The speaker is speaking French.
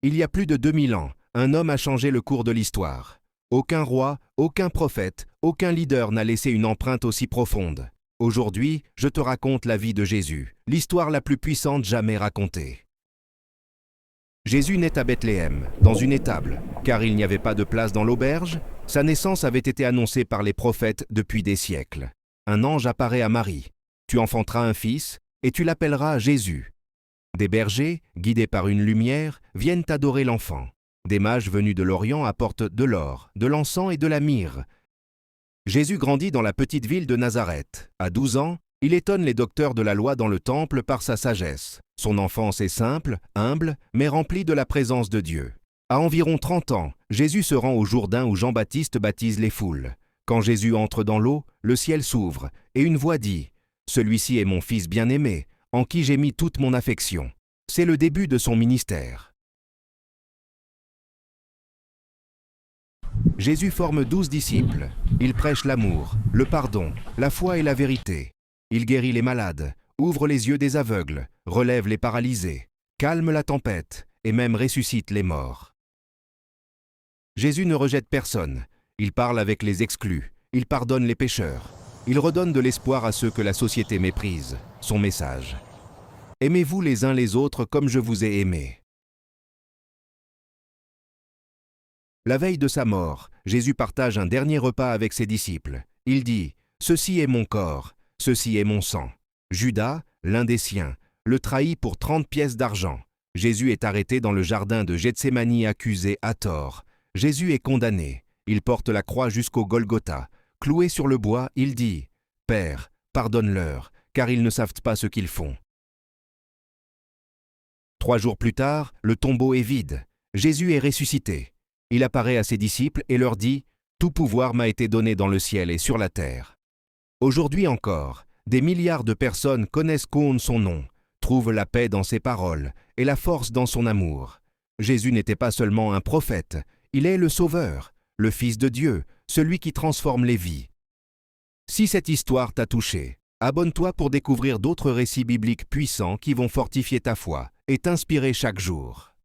Il y a plus de 2000 ans, un homme a changé le cours de l'histoire. Aucun roi, aucun prophète, aucun leader n'a laissé une empreinte aussi profonde. Aujourd'hui, je te raconte la vie de Jésus, l'histoire la plus puissante jamais racontée. Jésus naît à Bethléem, dans une étable, car il n'y avait pas de place dans l'auberge. Sa naissance avait été annoncée par les prophètes depuis des siècles. Un ange apparaît à Marie. Tu enfanteras un fils, et tu l'appelleras Jésus. Des bergers, guidés par une lumière, viennent adorer l'enfant. Des mages venus de l'Orient apportent de l'or, de l'encens et de la myrrhe. Jésus grandit dans la petite ville de Nazareth. À 12 ans, il étonne les docteurs de la loi dans le temple par sa sagesse. Son enfance est simple, humble, mais remplie de la présence de Dieu. À environ 30 ans, Jésus se rend au Jourdain où Jean-Baptiste baptise les foules. Quand Jésus entre dans l'eau, le ciel s'ouvre, et une voix dit « Celui-ci est mon Fils bien-aimé, en qui j'ai mis toute mon affection. » C'est le début de son ministère. Jésus forme 12 disciples. Il prêche l'amour, le pardon, la foi et la vérité. Il guérit les malades, ouvre les yeux des aveugles, relève les paralysés, calme la tempête et même ressuscite les morts. Jésus ne rejette personne. Il parle avec les exclus, il pardonne les pécheurs. Il redonne de l'espoir à ceux que la société méprise. Son message. Aimez-vous les uns les autres comme je vous ai aimés. La veille de sa mort, Jésus partage un dernier repas avec ses disciples. Il dit « Ceci est mon corps, ceci est mon sang ». Judas, l'un des siens, le trahit pour 30 pièces d'argent. Jésus est arrêté dans le jardin de Gethsémani accusé à tort. Jésus est condamné. Il porte la croix jusqu'au Golgotha. Cloué sur le bois, il dit « Père, pardonne-leur, car ils ne savent pas ce qu'ils font ». 3 jours plus tard, le tombeau est vide. Jésus est ressuscité. Il apparaît à ses disciples et leur dit « Tout pouvoir m'a été donné dans le ciel et sur la terre ». Aujourd'hui encore, des milliards de personnes connaissent son nom, trouvent la paix dans ses paroles et la force dans son amour. Jésus n'était pas seulement un prophète, il est le Sauveur, le Fils de Dieu, celui qui transforme les vies. Si cette histoire t'a touché, abonne-toi pour découvrir d'autres récits bibliques puissants qui vont fortifier ta foi et t'inspirer chaque jour.